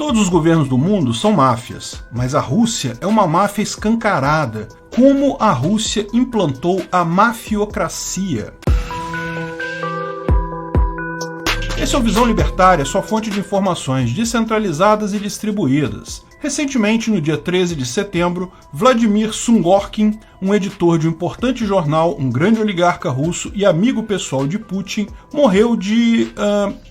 Todos os governos do mundo são máfias, mas a Rússia é uma máfia escancarada. Como a Rússia implantou a mafiocracia? Esse é o Visão Libertária, sua fonte de informações descentralizadas e distribuídas. Recentemente, no dia 13 de setembro, Vladimir Sungorkin, um editor de um importante jornal, um grande oligarca russo e amigo pessoal de Putin, morreu de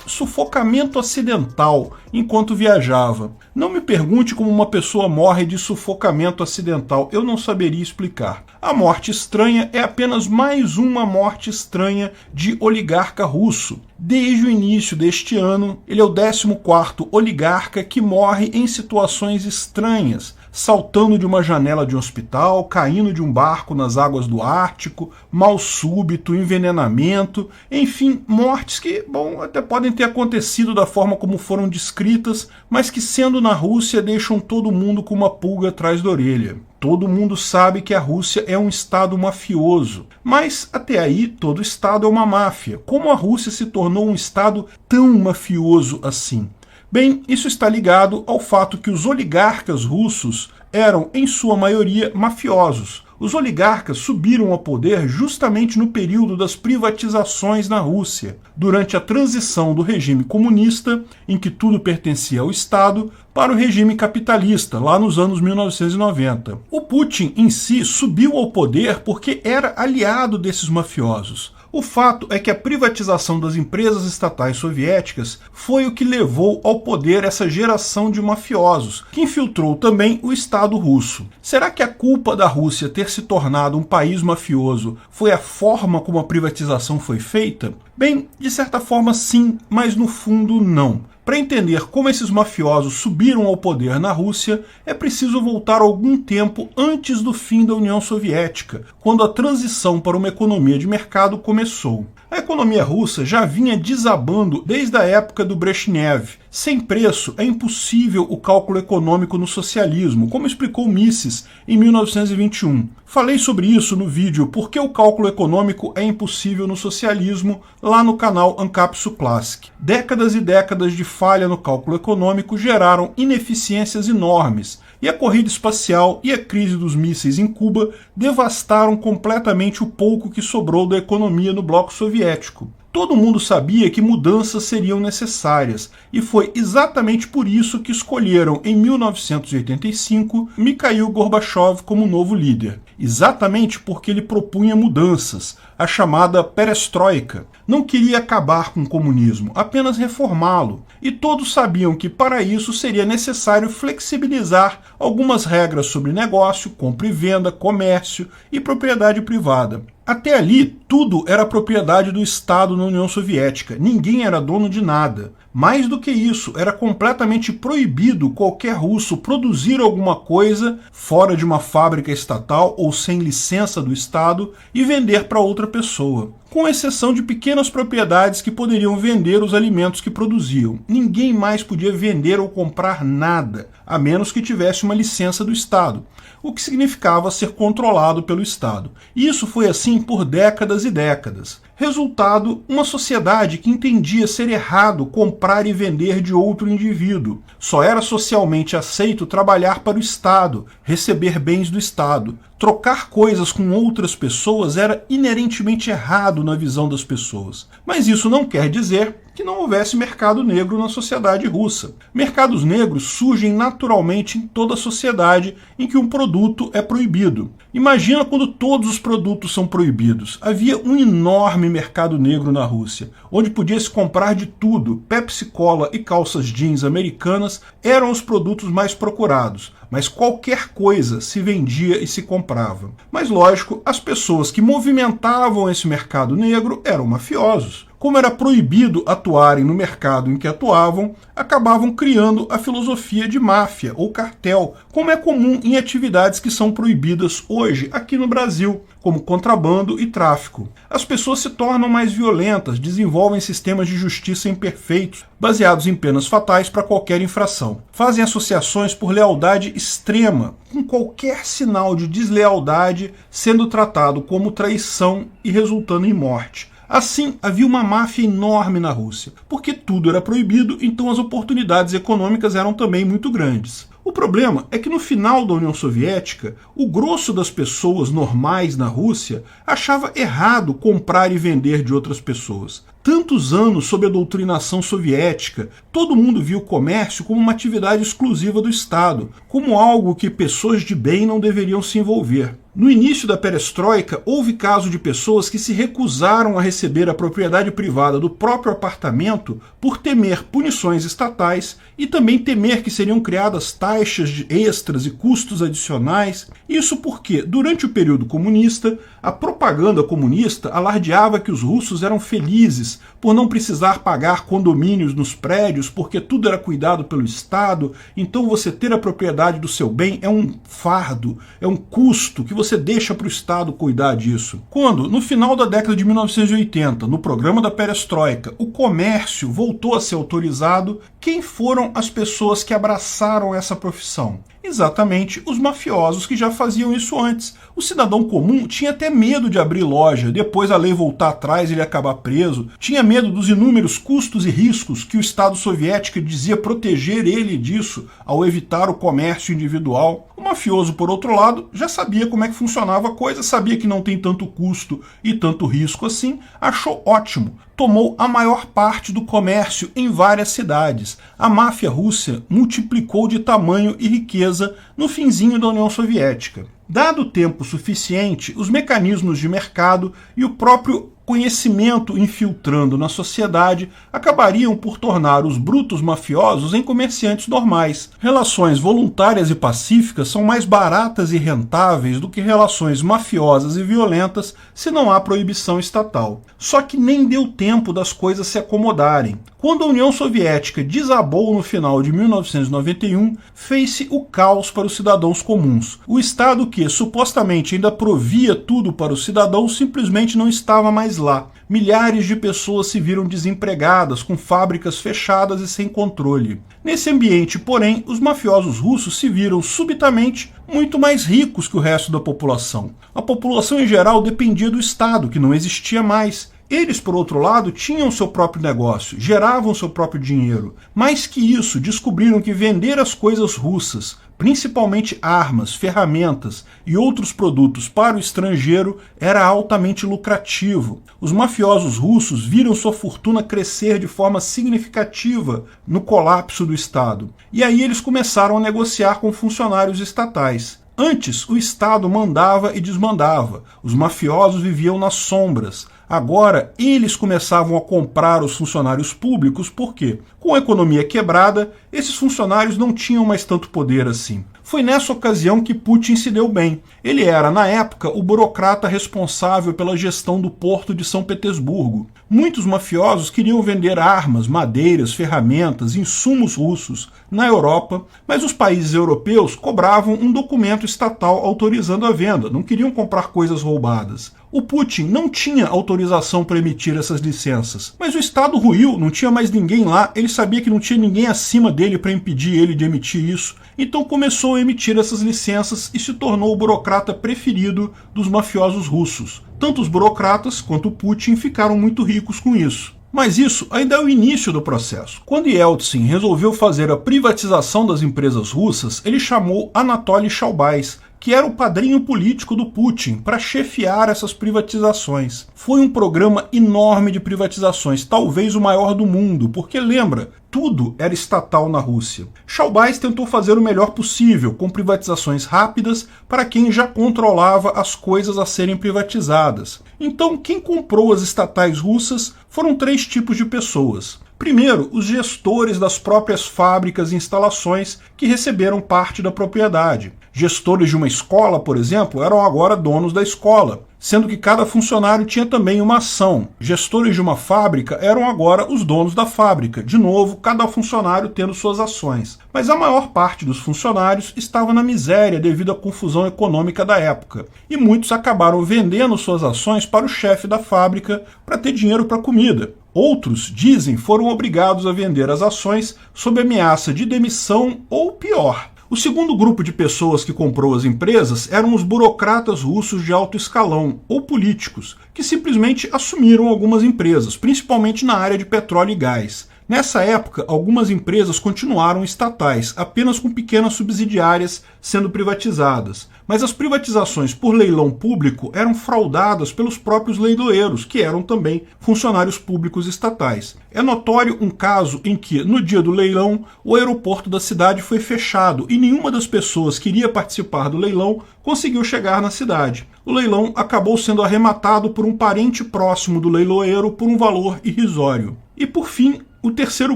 sufocamento acidental enquanto viajava. Não me pergunte como uma pessoa morre de sufocamento acidental, eu não saberia explicar. A morte estranha é apenas mais uma morte estranha de oligarca russo. Desde o início deste ano, ele é o 14º oligarca que morre em situações estranhas, saltando de uma janela de um hospital, caindo de um barco nas águas do Ártico, mal súbito, envenenamento, enfim, mortes que, até podem ter acontecido da forma como foram descritas, mas que, sendo na Rússia, deixam todo mundo com uma pulga atrás da orelha. Todo mundo sabe que a Rússia é um estado mafioso, mas até aí todo estado é uma máfia. Como a Rússia se tornou um estado tão mafioso assim? Bem, isso está ligado ao fato que os oligarcas russos eram, em sua maioria, mafiosos. Os oligarcas subiram ao poder justamente no período das privatizações na Rússia, durante a transição do regime comunista, em que tudo pertencia ao Estado, para o regime capitalista, lá nos anos 1990. O Putin, em si, subiu ao poder porque era aliado desses mafiosos. O fato é que a privatização das empresas estatais soviéticas foi o que levou ao poder essa geração de mafiosos, que infiltrou também o Estado russo. Será que a culpa da Rússia ter se tornado um país mafioso foi a forma como a privatização foi feita? Bem, de certa forma sim, mas no fundo não. Para entender como esses mafiosos subiram ao poder na Rússia, é preciso voltar algum tempo antes do fim da União Soviética, quando a transição para uma economia de mercado começou. A economia russa já vinha desabando desde a época do Brezhnev. Sem preço, é impossível o cálculo econômico no socialismo, como explicou Mises em 1921. Falei sobre isso no vídeo Por que o cálculo econômico é impossível no socialismo, lá no canal Ancapsu Classic. Décadas e décadas de falha no cálculo econômico geraram ineficiências enormes, e a corrida espacial e a crise dos mísseis em Cuba devastaram completamente o pouco que sobrou da economia no bloco soviético. Todo mundo sabia que mudanças seriam necessárias, e foi exatamente por isso que escolheram, em 1985, Mikhail Gorbachev como novo líder. Exatamente porque ele propunha mudanças, a chamada perestroika. Não queria acabar com o comunismo, apenas reformá-lo. E todos sabiam que, para isso, seria necessário flexibilizar algumas regras sobre negócio, compra e venda, comércio e propriedade privada. Até ali, tudo era propriedade do Estado na União Soviética. Ninguém era dono de nada. Mais do que isso, era completamente proibido qualquer russo produzir alguma coisa fora de uma fábrica estatal ou sem licença do Estado e vender para outra pessoa, com exceção de pequenas propriedades que poderiam vender os alimentos que produziam. Ninguém mais podia vender ou comprar nada, a menos que tivesse uma licença do Estado, o que significava ser controlado pelo Estado. E isso foi assim por décadas e décadas. Resultado, uma sociedade que entendia ser errado comprar e vender de outro indivíduo. Só era socialmente aceito trabalhar para o Estado, receber bens do Estado. Trocar coisas com outras pessoas era inerentemente errado na visão das pessoas. Mas isso não quer dizer que não houvesse mercado negro na sociedade russa. Mercados negros surgem naturalmente em toda a sociedade em que um produto é proibido. Imagina quando todos os produtos são proibidos. Havia um enorme mercado negro na Rússia, onde podia se comprar de tudo. Pepsi Cola e calças jeans americanas eram os produtos mais procurados, mas qualquer coisa se vendia e se comprava. Mas lógico, as pessoas que movimentavam esse mercado negro eram mafiosos. Como era proibido atuarem no mercado em que atuavam, acabavam criando a filosofia de máfia ou cartel, como é comum em atividades que são proibidas hoje aqui no Brasil, como contrabando e tráfico. As pessoas se tornam mais violentas, desenvolvem sistemas de justiça imperfeitos, baseados em penas fatais para qualquer infração. Fazem associações por lealdade extrema, com qualquer sinal de deslealdade sendo tratado como traição e resultando em morte. Assim, havia uma máfia enorme na Rússia. Porque tudo era proibido, então as oportunidades econômicas eram também muito grandes. O problema é que no final da União Soviética, o grosso das pessoas normais na Rússia achava errado comprar e vender de outras pessoas. Tantos anos sob a doutrinação soviética, todo mundo viu o comércio como uma atividade exclusiva do Estado, como algo que pessoas de bem não deveriam se envolver. No início da perestroika, houve caso de pessoas que se recusaram a receber a propriedade privada do próprio apartamento por temer punições estatais e também temer que seriam criadas taxas extras e custos adicionais. Isso porque, durante o período comunista, a propaganda comunista alardeava que os russos eram felizes por não precisar pagar condomínios nos prédios, porque tudo era cuidado pelo Estado, então você ter a propriedade do seu bem é um fardo, é um custo que você deixa para o Estado cuidar disso. Quando, no final da década de 1980, no programa da perestroika, o comércio voltou a ser autorizado, quem foram as pessoas que abraçaram essa profissão? Exatamente os mafiosos que já faziam isso antes. O cidadão comum tinha até medo de abrir loja, depois a lei voltar atrás e ele acabar preso, tinha medo dos inúmeros custos e riscos que o Estado soviético dizia proteger ele disso ao evitar o comércio individual. O mafioso, por outro lado, já sabia como é que funcionava a coisa, sabia que não tem tanto custo e tanto risco assim, achou ótimo. Tomou a maior parte do comércio em várias cidades. A máfia russa multiplicou de tamanho e riqueza no finzinho da União Soviética. Dado o tempo suficiente, os mecanismos de mercado e o próprio conhecimento infiltrando na sociedade acabariam por tornar os brutos mafiosos em comerciantes normais. Relações voluntárias e pacíficas são mais baratas e rentáveis do que relações mafiosas e violentas se não há proibição estatal. Só que nem deu tempo das coisas se acomodarem. Quando a União Soviética desabou no final de 1991, fez-se o caos para os cidadãos comuns. O Estado que supostamente ainda provia tudo para os cidadãos simplesmente não estava mais lá. Milhares de pessoas se viram desempregadas, com fábricas fechadas e sem controle. Nesse ambiente, porém, os mafiosos russos se viram subitamente muito mais ricos que o resto da população. A população em geral dependia do Estado, que não existia mais. Eles, por outro lado, tinham seu próprio negócio, geravam seu próprio dinheiro. Mais que isso, descobriram que vender as coisas russas, principalmente armas, ferramentas e outros produtos para o estrangeiro, era altamente lucrativo. Os mafiosos russos viram sua fortuna crescer de forma significativa no colapso do Estado. E aí eles começaram a negociar com funcionários estatais. Antes, o Estado mandava e desmandava. Os mafiosos viviam nas sombras. Agora, eles começavam a comprar os funcionários públicos porque, com a economia quebrada, esses funcionários não tinham mais tanto poder assim. Foi nessa ocasião que Putin se deu bem. Ele era, na época, o burocrata responsável pela gestão do porto de São Petersburgo. Muitos mafiosos queriam vender armas, madeiras, ferramentas, insumos russos na Europa, mas os países europeus cobravam um documento estatal autorizando a venda, não queriam comprar coisas roubadas. O Putin não tinha autorização para emitir essas licenças, mas o Estado ruiu, não tinha mais ninguém lá, ele sabia que não tinha ninguém acima dele para impedir ele de emitir isso, então começou a emitir essas licenças e se tornou o burocrata preferido dos mafiosos russos. Tanto os burocratas quanto o Putin ficaram muito ricos com isso. Mas isso ainda é o início do processo. Quando Yeltsin resolveu fazer a privatização das empresas russas, ele chamou Anatoly Chaubais, que era o padrinho político do Putin, para chefiar essas privatizações. Foi um programa enorme de privatizações, talvez o maior do mundo, porque lembra, tudo era estatal na Rússia. Chaubais tentou fazer o melhor possível, com privatizações rápidas para quem já controlava as coisas a serem privatizadas. Então, quem comprou as estatais russas foram 3 tipos de pessoas. Primeiro, os gestores das próprias fábricas e instalações que receberam parte da propriedade. Gestores de uma escola, por exemplo, eram agora donos da escola, sendo que cada funcionário tinha também uma ação. Gestores de uma fábrica eram agora os donos da fábrica, de novo, cada funcionário tendo suas ações. Mas a maior parte dos funcionários estava na miséria devido à confusão econômica da época, e muitos acabaram vendendo suas ações para o chefe da fábrica para ter dinheiro para comida. Outros, dizem, foram obrigados a vender as ações sob ameaça de demissão ou pior. O segundo grupo de pessoas que comprou as empresas eram os burocratas russos de alto escalão, ou políticos, que simplesmente assumiram algumas empresas, principalmente na área de petróleo e gás. Nessa época, algumas empresas continuaram estatais, apenas com pequenas subsidiárias sendo privatizadas. Mas as privatizações por leilão público eram fraudadas pelos próprios leiloeiros, que eram também funcionários públicos estatais. É notório um caso em que, no dia do leilão, o aeroporto da cidade foi fechado e nenhuma das pessoas que iria participar do leilão conseguiu chegar na cidade. O leilão acabou sendo arrematado por um parente próximo do leiloeiro por um valor irrisório. E por fim, o terceiro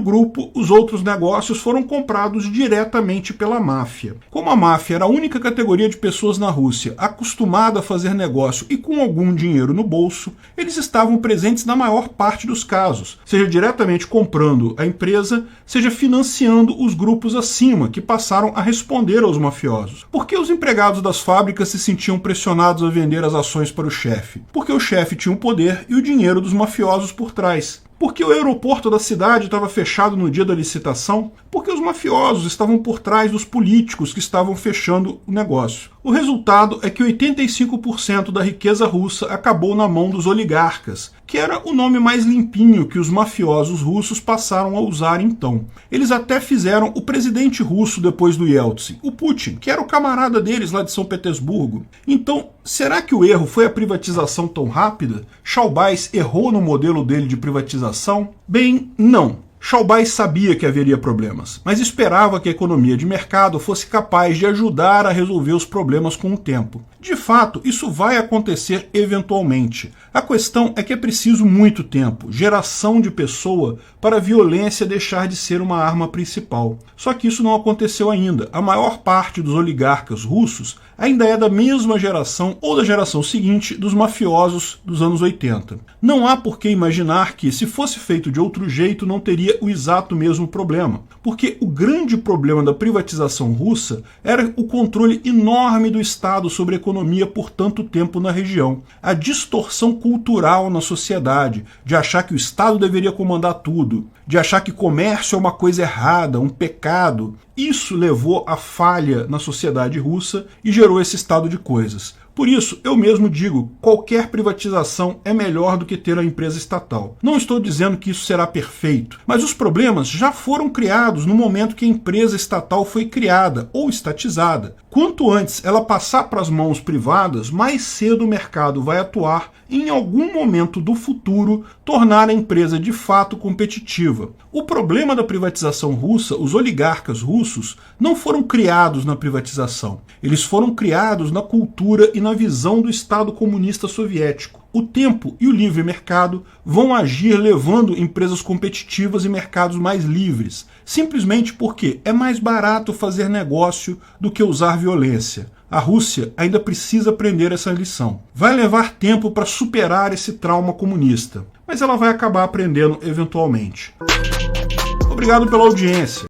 grupo, os outros negócios, foram comprados diretamente pela máfia. Como a máfia era a única categoria de pessoas na Rússia acostumada a fazer negócio e com algum dinheiro no bolso, eles estavam presentes na maior parte dos casos, seja diretamente comprando a empresa, seja financiando os grupos acima, que passaram a responder aos mafiosos. Por que os empregados das fábricas se sentiam pressionados a vender as ações para o chefe? Porque o chefe tinha o poder e o dinheiro dos mafiosos por trás. Porque o aeroporto da cidade estava fechado no dia da licitação? Porque os mafiosos estavam por trás dos políticos que estavam fechando o negócio. O resultado é que 85% da riqueza russa acabou na mão dos oligarcas, que era o nome mais limpinho que os mafiosos russos passaram a usar então. Eles até fizeram o presidente russo depois do Yeltsin, o Putin, que era o camarada deles lá de São Petersburgo. Então, será que o erro foi a privatização tão rápida? Chaubais errou no modelo dele de privatização? Bem, não. Chaubais sabia que haveria problemas, mas esperava que a economia de mercado fosse capaz de ajudar a resolver os problemas com o tempo. De fato, isso vai acontecer eventualmente. A questão é que é preciso muito tempo, geração de pessoa, para a violência deixar de ser uma arma principal. Só que isso não aconteceu ainda. A maior parte dos oligarcas russos ainda é da mesma geração ou da geração seguinte dos mafiosos dos anos 80. Não há por que imaginar que, se fosse feito de outro jeito, não teria o exato mesmo problema. Porque o grande problema da privatização russa era o controle enorme do Estado sobre a economia por tanto tempo na região. A distorção cultural na sociedade, de achar que o Estado deveria comandar tudo, de achar que comércio é uma coisa errada, um pecado. Isso levou à falha na sociedade russa e gerou esse estado de coisas. Por isso, eu mesmo digo, qualquer privatização é melhor do que ter a empresa estatal. Não estou dizendo que isso será perfeito, mas os problemas já foram criados no momento que a empresa estatal foi criada ou estatizada. Quanto antes ela passar para as mãos privadas, mais cedo o mercado vai atuar e em algum momento do futuro tornar a empresa de fato competitiva. O problema da privatização russa, os oligarcas russos, não foram criados na privatização. Eles foram criados na cultura e na visão do Estado comunista soviético. O tempo e o livre mercado vão agir levando empresas competitivas e mercados mais livres, simplesmente porque é mais barato fazer negócio do que usar violência. A Rússia ainda precisa aprender essa lição. Vai levar tempo para superar esse trauma comunista, mas ela vai acabar aprendendo eventualmente. Obrigado pela audiência.